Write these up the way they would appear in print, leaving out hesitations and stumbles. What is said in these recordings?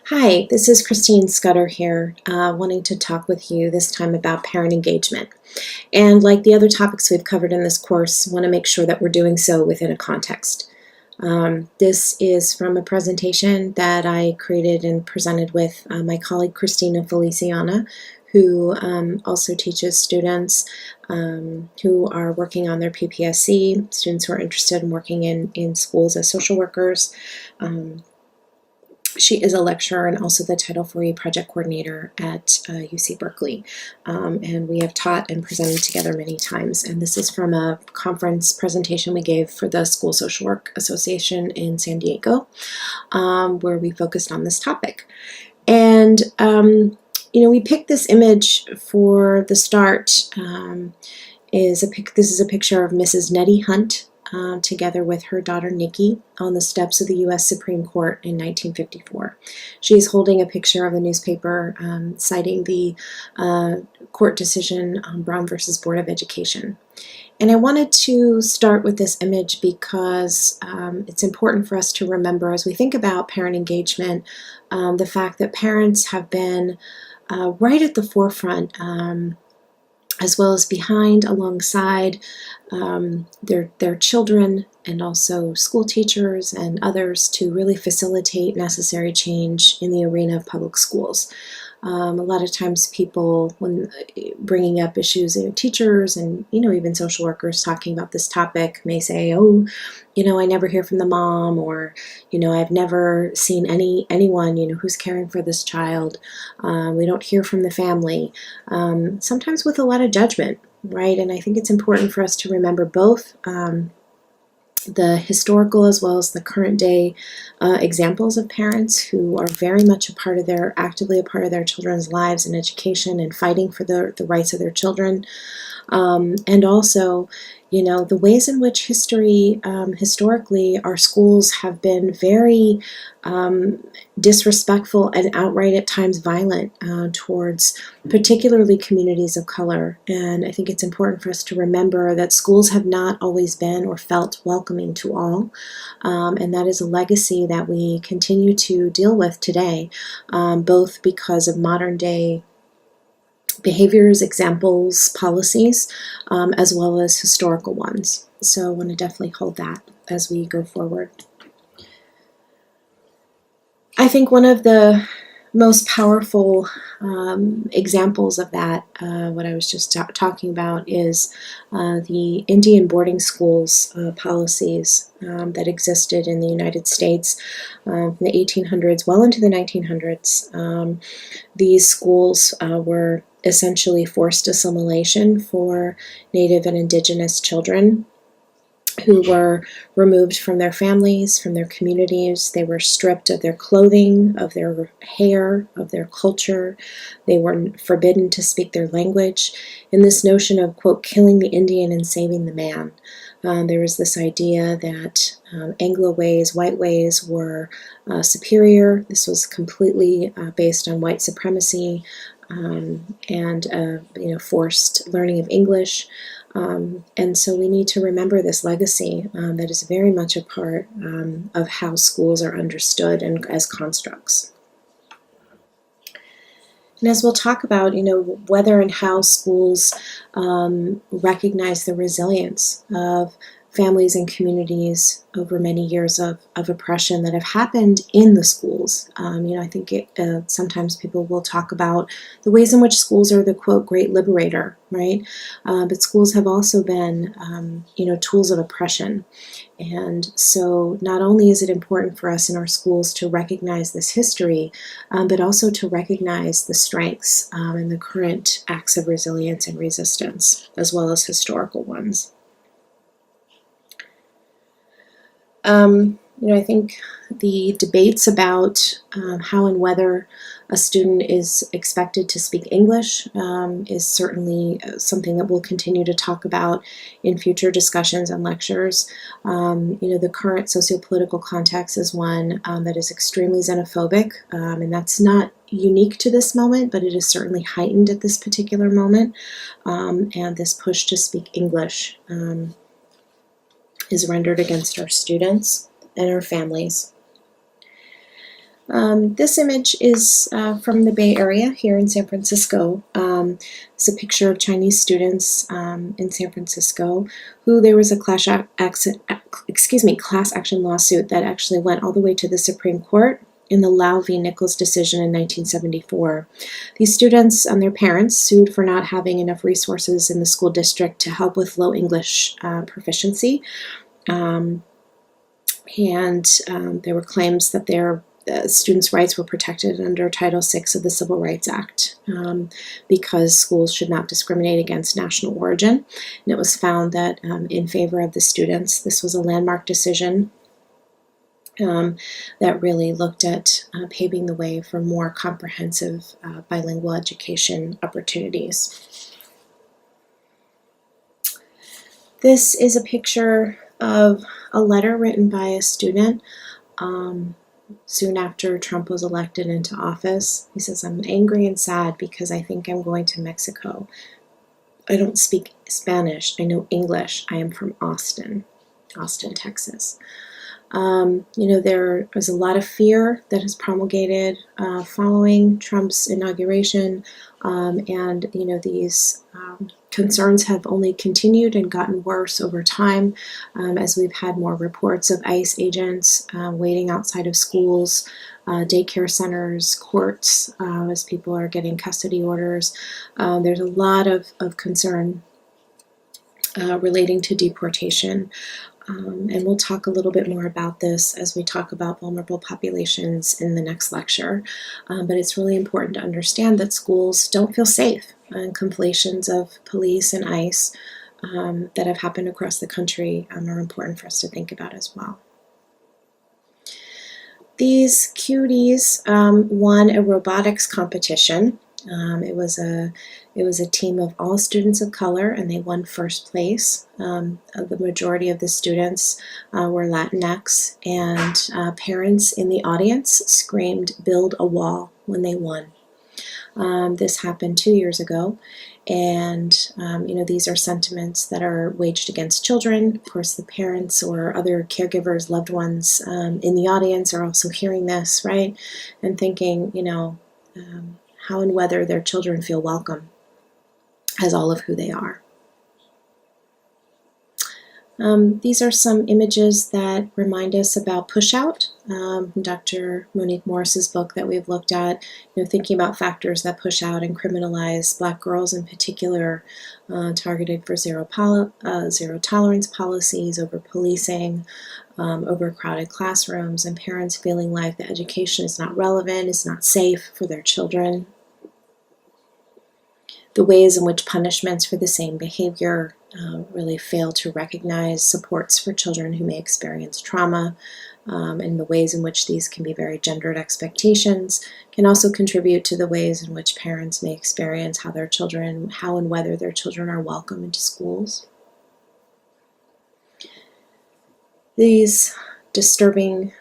Hi, this is Christine Scudder here, wanting to talk with you this time about parent engagement. And like the other topics we've covered in this course, want to make sure that we're doing so within a context. This is from a presentation that I created and presented with my colleague Christina Feliciana, who also teaches students who are working on their PPSC, students who are interested in working in schools as social workers. She is a lecturer and also the Title IV project coordinator at UC Berkeley. And we have taught and presented together many times. And this is from a conference presentation we gave for the School Social Work Association in San Diego, where we focused on this topic. And, we picked this image for the start. This is a picture of Mrs. Nettie Hunt, together with her daughter Nikki on the steps of the U.S. Supreme Court in 1954. She's holding a picture of a newspaper citing the court decision on Brown versus Board of Education. And I wanted to start with this image because it's important for us to remember as we think about parent engagement, the fact that parents have been right at the forefront as well as behind, alongside their children and also school teachers and others to really facilitate necessary change in the arena of public schools. A lot of times people, when bringing up issues, teachers and, even social workers talking about this topic may say, oh, I never hear from the mom, or, I've never seen anyone, who's caring for this child. We don't hear from the family, sometimes with a lot of judgment, right? And I think it's important for us to remember both the historical as well as the current day examples of parents who are very much actively a part of their children's lives and education and fighting for the rights of their children. And also, the ways in which historically, our schools have been very disrespectful and outright at times violent towards particularly communities of color. And I think it's important for us to remember that schools have not always been or felt welcoming to all. And that is a legacy that we continue to deal with today, both because of modern day behaviors, examples, policies, as well as historical ones. So I want to definitely hold that as we go forward. I think one of the most powerful examples of that, what I was just talking about, is the Indian boarding schools policies that existed in the United States from the 1800s well into the 1900s. These schools were essentially forced assimilation for Native and Indigenous children who were removed from their families, from their communities. They were stripped of their clothing, of their hair, of their culture. They were forbidden to speak their language. And this notion of, quote, killing the Indian and saving the man. There was this idea that Anglo ways, white ways, were superior. This was completely based on white supremacy and forced learning of English. And so we need to remember this legacy that is very much a part of how schools are understood and as constructs. And as we'll talk about, whether and how schools recognize the resilience of families and communities over many years of oppression that have happened in the schools. I think sometimes people will talk about the ways in which schools are the, quote, great liberator, right? But schools have also been, tools of oppression. And so not only is it important for us in our schools to recognize this history, but also to recognize the strengths and the current acts of resilience and resistance, as well as historical ones. I think the debates about how and whether a student is expected to speak English is certainly something that we'll continue to talk about in future discussions and lectures. The current sociopolitical context is one that is extremely xenophobic, and that's not unique to this moment, but it is certainly heightened at this particular moment. And this push to speak English is rendered against our students and our families. This image is from the Bay Area here in San Francisco. It's a picture of Chinese students in San Francisco who there was a class action lawsuit that actually went all the way to the Supreme Court in the Lau v. Nichols decision in 1974. These students and their parents sued for not having enough resources in the school district to help with low English proficiency. And there were claims that their students' rights were protected under Title VI of the Civil Rights Act because schools should not discriminate against national origin. And it was found that in favor of the students, this was a landmark decision that really looked at paving the way for more comprehensive bilingual education opportunities. This is a picture of a letter written by a student soon after Trump was elected into office. He says, "I'm angry and sad because I think I'm going to Mexico. I don't speak Spanish. I know English. I am from Austin, Texas." There was a lot of fear that is promulgated following Trump's inauguration, and these concerns have only continued and gotten worse over time as we've had more reports of ICE agents waiting outside of schools, daycare centers, courts, as people are getting custody orders. There's a lot of concern relating to deportation. And we'll talk a little bit more about this as we talk about vulnerable populations in the next lecture. But it's really important to understand that schools don't feel safe, and conflations of police and ICE that have happened across the country are important for us to think about as well. These cuties won a robotics competition. It was a team of all students of color, and they won first place. The majority of the students were Latinx, and parents in the audience screamed, "Build a wall," when they won. This happened 2 years ago, and these are sentiments that are waged against children. Of course, the parents or other caregivers, loved ones in the audience are also hearing this, right, and thinking, how and whether their children feel welcome as all of who they are. These are some images that remind us about push-out. Dr. Monique Morris's book that we've looked at, thinking about factors that push out and criminalize Black girls in particular, targeted for zero tolerance policies, over policing, overcrowded classrooms, and parents feeling like the education is not relevant, is not safe for their children. The ways in which punishments for the same behavior really fail to recognize supports for children who may experience trauma, and the ways in which these can be very gendered expectations can also contribute to the ways in which parents may experience how and whether their children are welcome into schools. These disturbing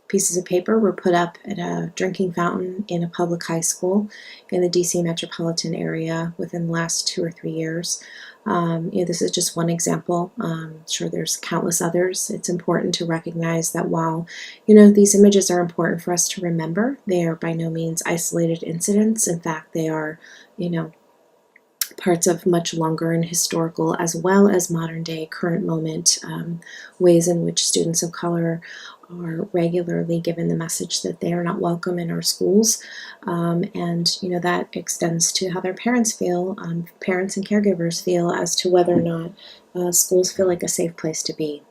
pieces of paper were put up at a drinking fountain in a public high school in the DC metropolitan area within the last 2 or 3 years. This is just one example. I'm sure there's countless others. It's important to recognize that while, these images are important for us to remember, they are by no means isolated incidents. In fact, they are, parts of much longer and historical as well as modern day current moment ways in which students of color are regularly given the message that they are not welcome in our schools, and that extends to how their parents feel, parents and caregivers feel as to whether or not schools feel like a safe place to be.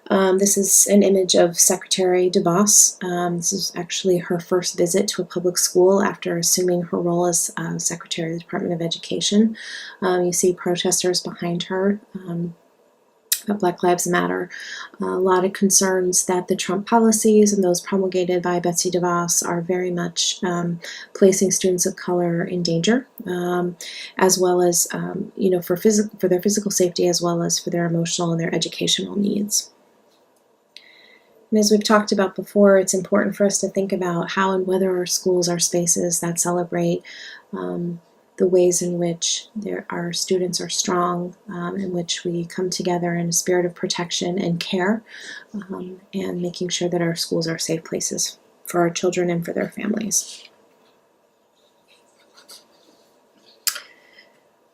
This is an image of Secretary DeVos. This is actually her first visit to a public school after assuming her role as Secretary of the Department of Education. You see protesters behind her. Black Lives Matter. A lot of concerns that the Trump policies and those promulgated by Betsy DeVos are very much placing students of color in danger, as well as for their physical safety, as well as for their emotional and their educational needs. And as we've talked about before, it's important for us to think about how and whether our schools are spaces that celebrate the ways in which our students are strong, in which we come together in a spirit of protection and care, and making sure that our schools are safe places for our children and for their families.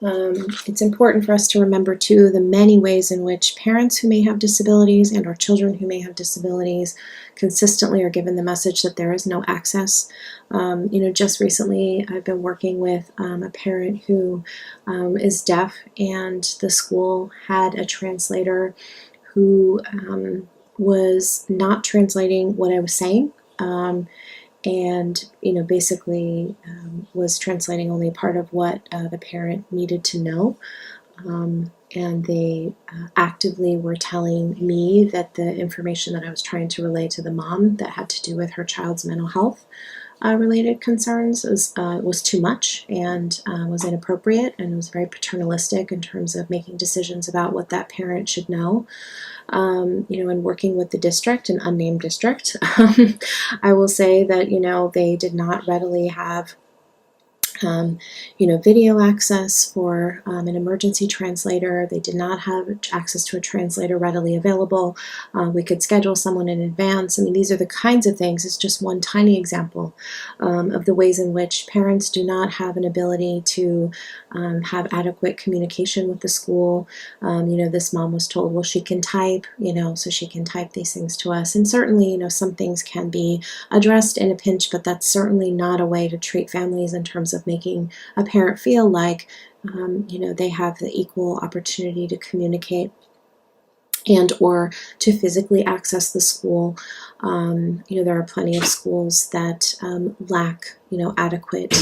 It's important for us to remember, too, the many ways in which parents who may have disabilities and our children who may have disabilities consistently are given the message that there is no access. Just recently I've been working with a parent who is deaf, and the school had a translator who was not translating what I was saying. And basically was translating only part of what the parent needed to know, and they actively were telling me that the information that I was trying to relay to the mom that had to do with her child's mental health related concerns was too much, and was inappropriate, and was very paternalistic in terms of making decisions about what that parent should know. And working with the district, an unnamed district, I will say that, they did not readily have video access for an emergency translator. They did not have access to a translator readily available. We could schedule someone in advance. I mean, these are the kinds of things. It's just one tiny example of the ways in which parents do not have an ability to have adequate communication with the school. This mom was told, well, she can type, so she can type these things to us. And certainly, some things can be addressed in a pinch, but that's certainly not a way to treat families in terms of making a parent feel like they have the equal opportunity to communicate and or to physically access the school. There are plenty of schools that lack adequate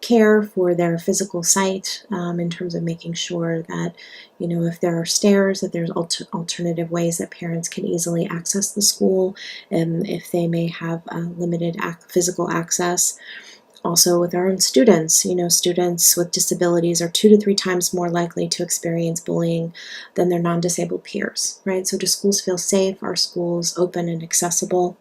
care for their physical site, in terms of making sure that if there are stairs, that there's alternative ways that parents can easily access the school, and if they may have limited physical access. Also with our own students, students with disabilities are 2 to 3 times more likely to experience bullying than their non-disabled peers, right? So do schools feel safe? Are schools open and accessible?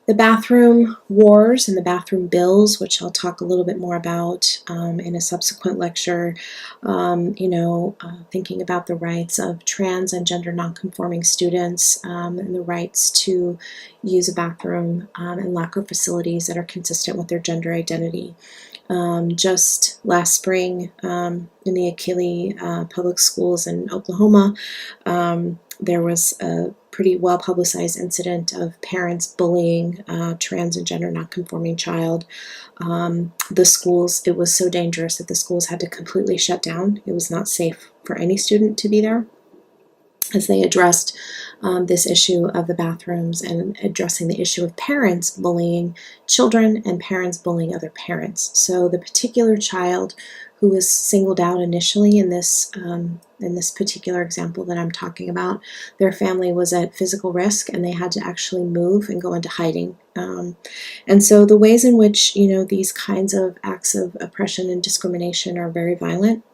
The bathroom wars and the bathroom bills, which I'll talk a little bit more about in a subsequent lecture, thinking about the rights of trans and gender nonconforming students, and the rights to use a bathroom and locker facilities that are consistent with their gender identity. Just last spring in the Achille public schools in Oklahoma, there was a pretty well-publicized incident of parents bullying a trans and gender nonconforming child. The schools, it was so dangerous that the schools had to completely shut down. It was not safe for any student to be there, as they addressed this issue of the bathrooms and addressing the issue of parents bullying children and parents bullying other parents. So the particular child who was singled out initially in this particular example that I'm talking about, their family was at physical risk, and they had to actually move and go into hiding. And so the ways in which these kinds of acts of oppression and discrimination are very violent,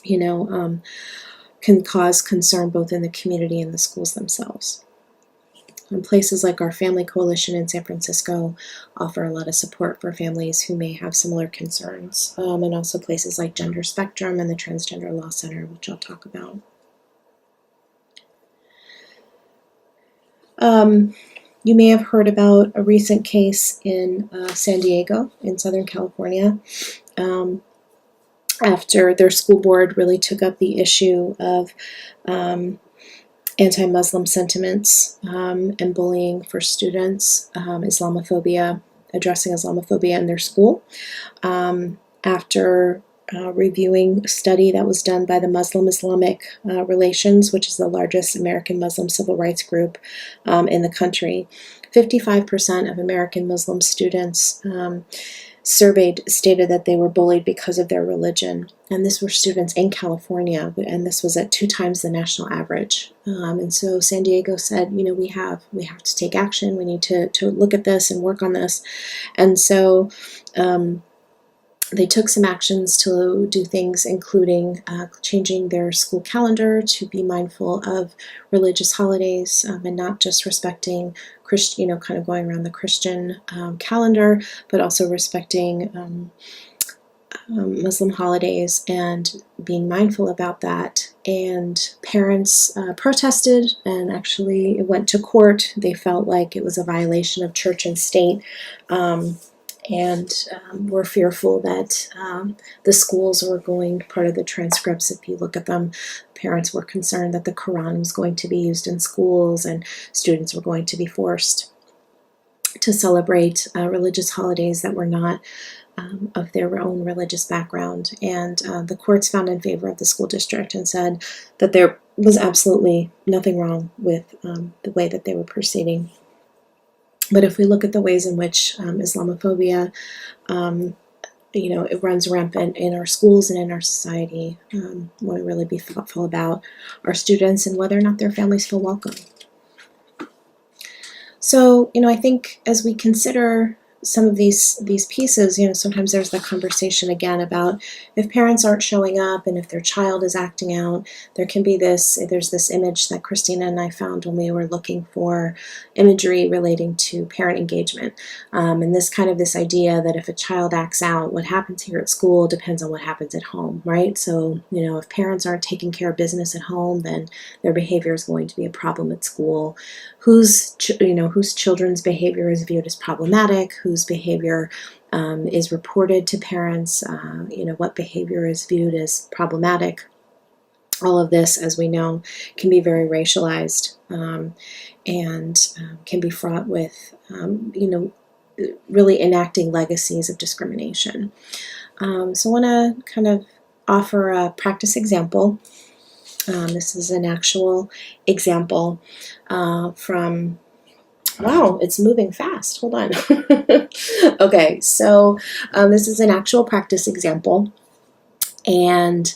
can cause concern both in the community and the schools themselves. And places like our Family Coalition in San Francisco offer a lot of support for families who may have similar concerns, and also places like Gender Spectrum and the Transgender Law Center, which I'll talk about. You may have heard about a recent case in San Diego in Southern California, after their school board really took up the issue of anti-Muslim sentiments and bullying for students, Islamophobia, addressing Islamophobia in their school. After reviewing a study that was done by the Muslim-Islamic Relations, which is the largest American Muslim civil rights group in the country, 55% of American Muslim students surveyed stated that they were bullied because of their religion. And this were students in California, and this was at 2 times the national average. And so San Diego said, we have to take action. We need to look at this and work on this. And so They took some actions to do things, including changing their school calendar to be mindful of religious holidays and not just respecting Christian, kind of going around the Christian calendar, but also respecting Muslim holidays and being mindful about that. And parents protested and actually went to court. They felt like it was a violation of church and state. And were fearful that the schools were going, part of the transcripts, if you look at them, parents were concerned that the Quran was going to be used in schools and students were going to be forced to celebrate religious holidays that were not of their own religious background. And the courts found in favor of the school district and said that there was absolutely nothing wrong with the way that they were proceeding. But if we look at the ways in which Islamophobia, it runs rampant in our schools and in our society, we want to really be thoughtful about our students and whether or not their families feel welcome. So, I think as we consider some of these pieces, sometimes there's the conversation again about if parents aren't showing up and if their child is acting out, there's this image that Christina and I found when we were looking for imagery relating to parent engagement. And this idea that if a child acts out, what happens here at school depends on what happens at home, right? So, if parents aren't taking care of business at home, then their behavior is going to be a problem at school. Whose children's behavior is viewed as problematic, whose behavior is reported to parents, what behavior is viewed as problematic. All of this, as we know, can be very racialized and can be fraught with, really enacting legacies of discrimination. So I want to kind of offer a practice example. This is an actual example from, wow, it's moving fast. Hold on. Okay, so this is an actual practice example. And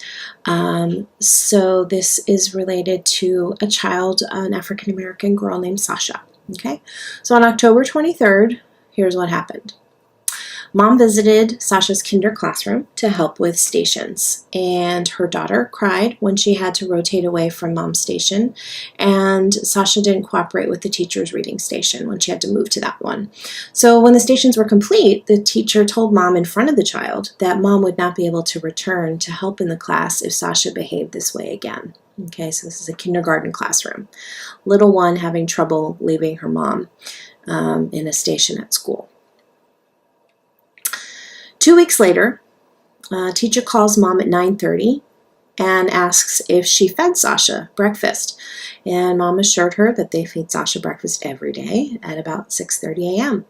so this is related to a child, an African-American girl named Sasha. Okay, so on October 23rd, here's what happened. Mom visited Sasha's kinder classroom to help with stations, and her daughter cried when she had to rotate away from Mom's station, and Sasha didn't cooperate with the teacher's reading station when she had to move to that one. So when the stations were complete, the teacher told Mom in front of the child that Mom would not be able to return to help in the class if Sasha behaved this way again. Okay, so this is a kindergarten classroom. Little one having trouble leaving her mom in a station at school. 2 weeks later, teacher calls Mom at 9:30 and asks if she fed Sasha breakfast. And Mom assured her that they feed Sasha breakfast every day at about 6:30 a.m.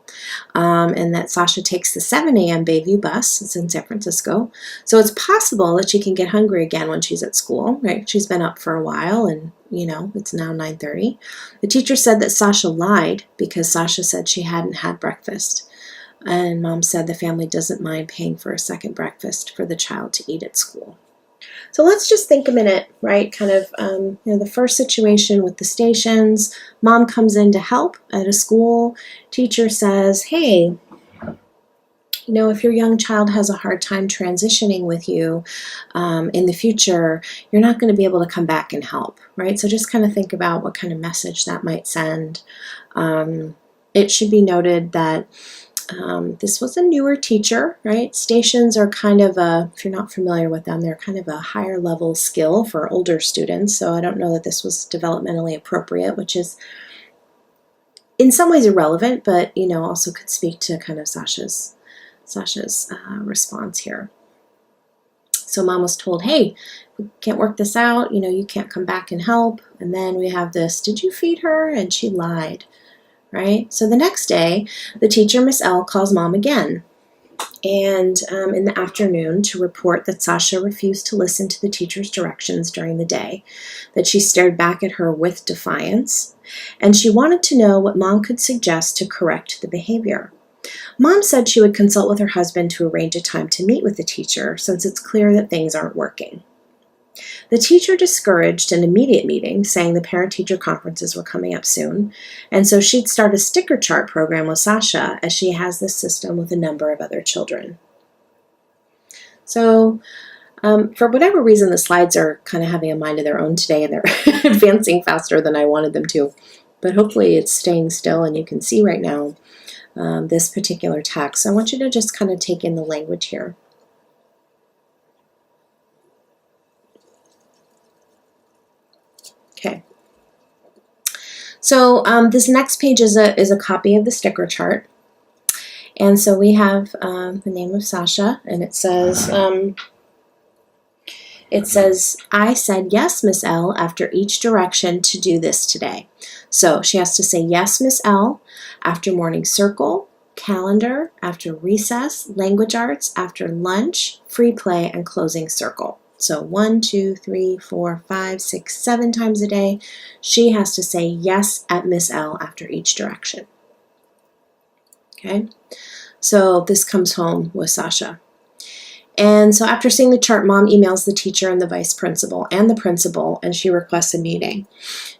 And that Sasha takes the 7 a.m. Bayview bus. It's in San Francisco. So it's possible that she can get hungry again when she's at school, right? She's been up for a while and, it's now 9:30. The teacher said that Sasha lied because Sasha said she hadn't had breakfast. And Mom said the family doesn't mind paying for a second breakfast for the child to eat at school. So let's just think a minute, right? Kind of, the first situation with the stations. Mom comes in to help at a school. Teacher says, hey, if your young child has a hard time transitioning with you in the future, you're not going to be able to come back and help, right? So just kind of think about what kind of message that might send. It should be noted that this was a newer teacher, right? Stations are kind of if you're not familiar with them, they're kind of a higher level skill for older students. So I don't know that this was developmentally appropriate, which is in some ways irrelevant, but, also could speak to kind of Sasha's response here. So Mom was told, hey, we can't work this out. You can't come back and help. And then we have this, did you feed her? And she lied. Right? So the next day, the teacher, Miss L, calls Mom again. And in the afternoon to report that Sasha refused to listen to the teacher's directions during the day, that she stared back at her with defiance, and she wanted to know what Mom could suggest to correct the behavior. Mom said she would consult with her husband to arrange a time to meet with the teacher since it's clear that things aren't working. The teacher discouraged an immediate meeting, saying the parent-teacher conferences were coming up soon, and so she'd start a sticker chart program with Sasha, as she has this system with a number of other children. So for whatever reason, the slides are kind of having a mind of their own today, and they're advancing faster than I wanted them to. But hopefully it's staying still, and you can see right now this particular text. So I want you to just kind of take in the language here. Okay. So this next page is a copy of the sticker chart. And so we have the name of Sasha, and it says, I said, yes, Miss L, after each direction to do this today. So she has to say, yes, Miss L, after morning circle, calendar, after recess, language arts, after lunch, free play, and closing circle. So 1, 2, 3, 4, 5, 6, 7 times a day, she has to say yes at Miss L after each direction. Okay, so this comes home with Sasha. And so after seeing the chart, Mom emails the teacher and the vice principal and the principal, and she requests a meeting.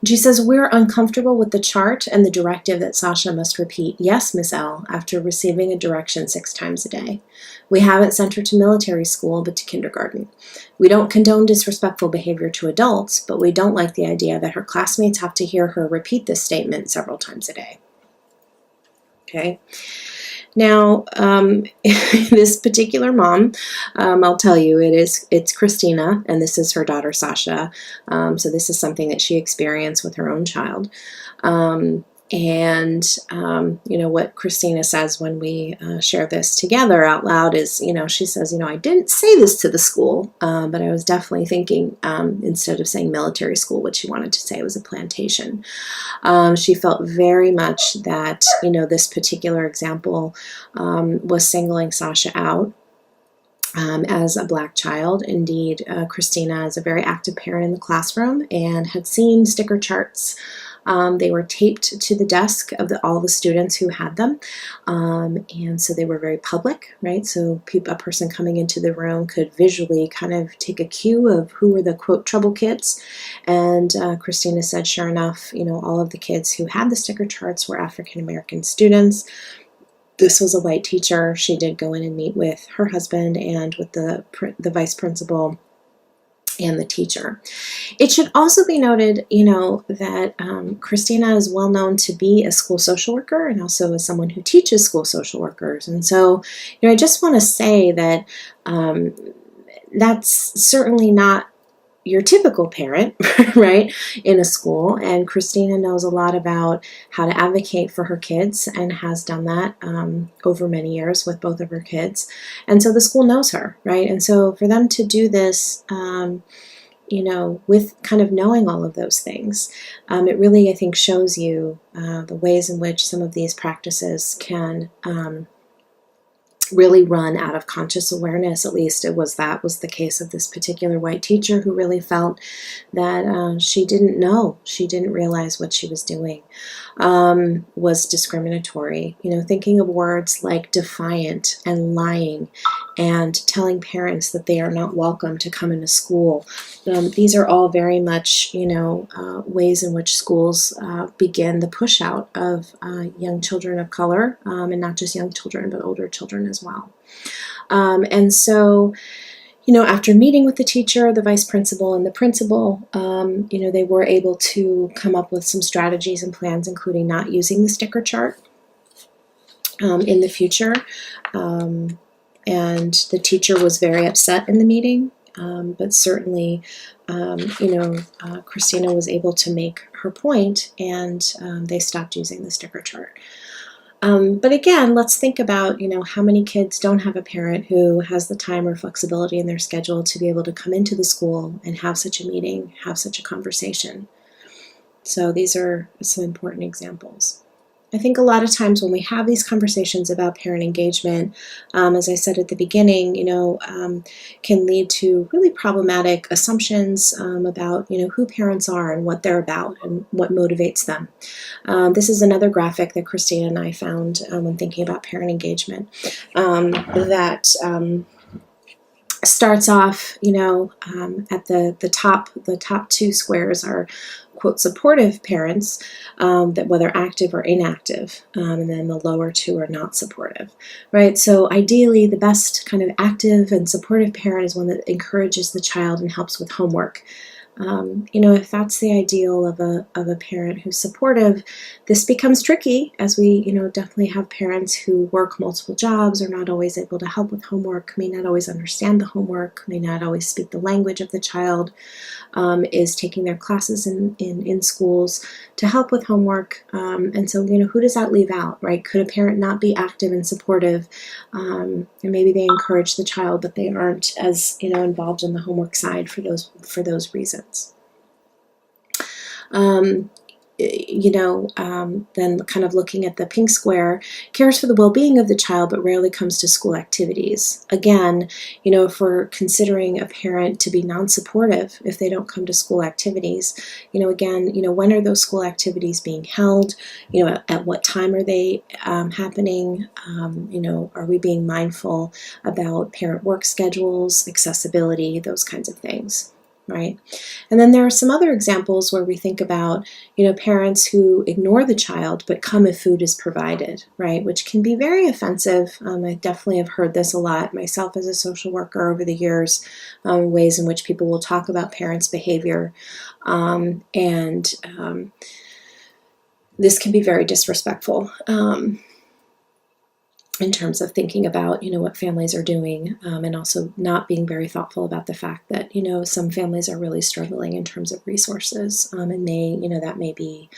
She says, we're uncomfortable with the chart and the directive that Sasha must repeat, yes, Miss L, after receiving a direction 6 times a day. We haven't sent her to military school, but to kindergarten. We don't condone disrespectful behavior to adults, but we don't like the idea that her classmates have to hear her repeat this statement several times a day. Okay. Now, this particular mom, I'll tell you, it's Christina, and this is her daughter Sasha. So this is something that she experienced with her own child. You know, what Christina says when we share this together out loud is, you know, she says, you know, I didn't say this to the school, but I was definitely thinking, instead of saying military school, what she wanted to say was a plantation. She felt very much that, you know, this particular example was singling Sasha out. As a Black child. Indeed, Christina is a very active parent in the classroom and had seen sticker charts. They were taped to the desk of all the students who had them, and so they were very public, right? So a person coming into the room could visually kind of take a cue of who were the, quote, trouble kids. And Christina said, sure enough, you know, all of the kids who had the sticker charts were African-American students. This was a white teacher. She did go in and meet with her husband and with the vice principal and the teacher. It should also be noted, you know, that Christina is well known to be a school social worker and also as someone who teaches school social workers. And so, you know, I just want to say that that's certainly not your typical parent, right, in a school. And Christina knows a lot about how to advocate for her kids and has done that over many years with both of her kids. And so the school knows her, right? And so for them to do this, you know, with kind of knowing all of those things, it really, I think, shows you the ways in which some of these practices can really run out of conscious awareness. At least that was the case of this particular white teacher who really felt that she didn't realize what she was doing was discriminatory. You know, thinking of words like defiant and lying and telling parents that they are not welcome to come into school. These are all very much, you know, ways in which schools begin the push out of young children of color, and not just young children, but older children as well. And so, you know, after meeting with the teacher, the vice principal, and the principal, you know, they were able to come up with some strategies and plans, including not using the sticker chart in the future. And the teacher was very upset in the meeting, but certainly, you know, Christina was able to make her point, and they stopped using the sticker chart. But again, let's think about, you know, how many kids don't have a parent who has the time or flexibility in their schedule to be able to come into the school and have such a meeting, have such a conversation. So these are some important examples. I think a lot of times when we have these conversations about parent engagement, as I said at the beginning, you know, can lead to really problematic assumptions about, you know, who parents are and what they're about and what motivates them. This is another graphic that Christina and I found when thinking about parent engagement that starts off, you know, at the top two squares are quote supportive parents, that whether active or inactive, and then the lower two are not supportive, right? So ideally, the best kind of active and supportive parent is one that encourages the child and helps with homework. If that's the ideal of a parent who's supportive, this becomes tricky, as we, definitely have parents who work multiple jobs, are not always able to help with homework, may not always understand the homework, may not always speak the language of the child, is taking their classes in schools to help with homework. And so, who does that leave out, right? Could a parent not be active and supportive? And maybe they encourage the child, but they aren't as, involved in the homework side for those reasons. Then kind of looking at the pink square, cares for the well-being of the child but rarely comes to school activities. Again, if we're considering a parent to be non-supportive if they don't come to school activities, again, when are those school activities being held? At what time are they happening? Are we being mindful about parent work schedules, accessibility, those kinds of things? Right? And then there are some other examples where we think about, parents who ignore the child but come if food is provided, right? Which can be very offensive. I definitely have heard this a lot myself as a social worker over the years, ways in which people will talk about parents' behavior. This can be very disrespectful. In terms of thinking about, what families are doing, and also not being very thoughtful about the fact that, some families are really struggling in terms of resources, and that may be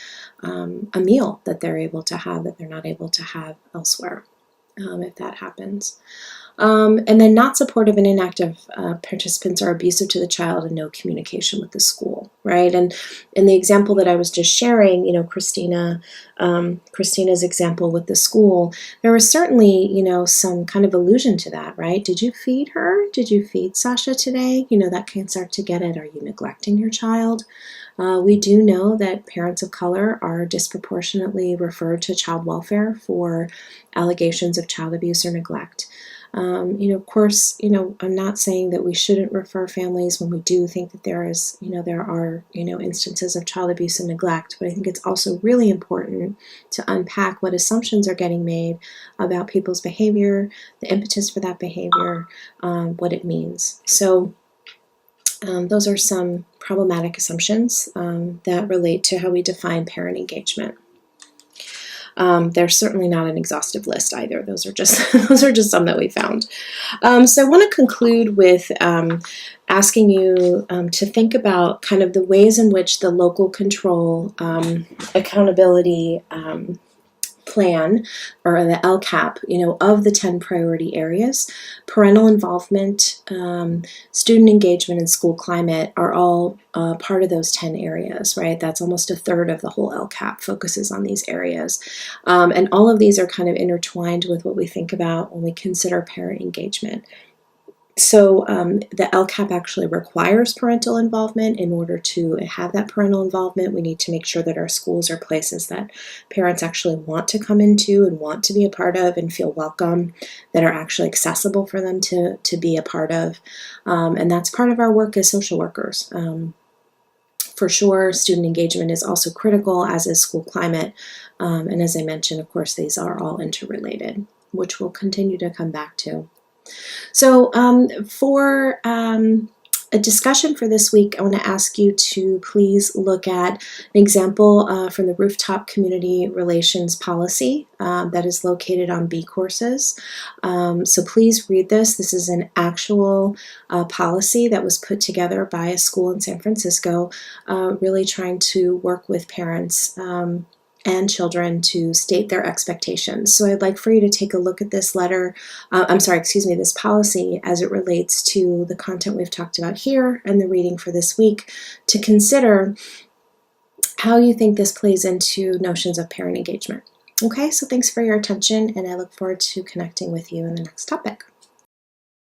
a meal that they're able to have that they're not able to have elsewhere, if that happens. And then not supportive and inactive participants are abusive to the child and no communication with the school, right? And in the example that I was just sharing, Christina's example with the school, there was certainly, some kind of allusion to that, right? Did you feed her? Did you feed Sasha today? That can start to get at, are you neglecting your child? We do know that parents of color are disproportionately referred to child welfare for allegations of child abuse or neglect. Of course, I'm not saying that we shouldn't refer families when we do think that there are instances of child abuse and neglect, but I think it's also really important to unpack what assumptions are getting made about people's behavior, the impetus for that behavior, what it means. So those are some problematic assumptions that relate to how we define parent engagement. They're certainly not an exhaustive list either. Those are just some that we found. So I want to conclude with asking you to think about kind of the ways in which the local control accountability plan, or the LCAP, of the 10 priority areas, parental involvement, student engagement, and school climate are all part of those 10 areas, right? That's almost a third of the whole LCAP focuses on these areas. And all of these are kind of intertwined with what we think about when we consider parent engagement. So the LCAP actually requires parental involvement. In order to have that parental involvement, we need to make sure that our schools are places that parents actually want to come into and want to be a part of and feel welcome, that are actually accessible for them to be a part of. And that's part of our work as social workers. For sure, student engagement is also critical, as is school climate. And as I mentioned, of course, these are all interrelated, which we'll continue to come back to. So for a discussion for this week, I want to ask you to please look at an example from the Rooftop Community Relations Policy that is located on B courses. So please read this. This is an actual policy that was put together by a school in San Francisco, really trying to work with parents and children to state their expectations. So I'd like for you to take a look at this this policy as it relates to the content we've talked about here and the reading for this week, to consider how you think this plays into notions of parent engagement. Okay, so thanks for your attention, and I look forward to connecting with you in the next topic.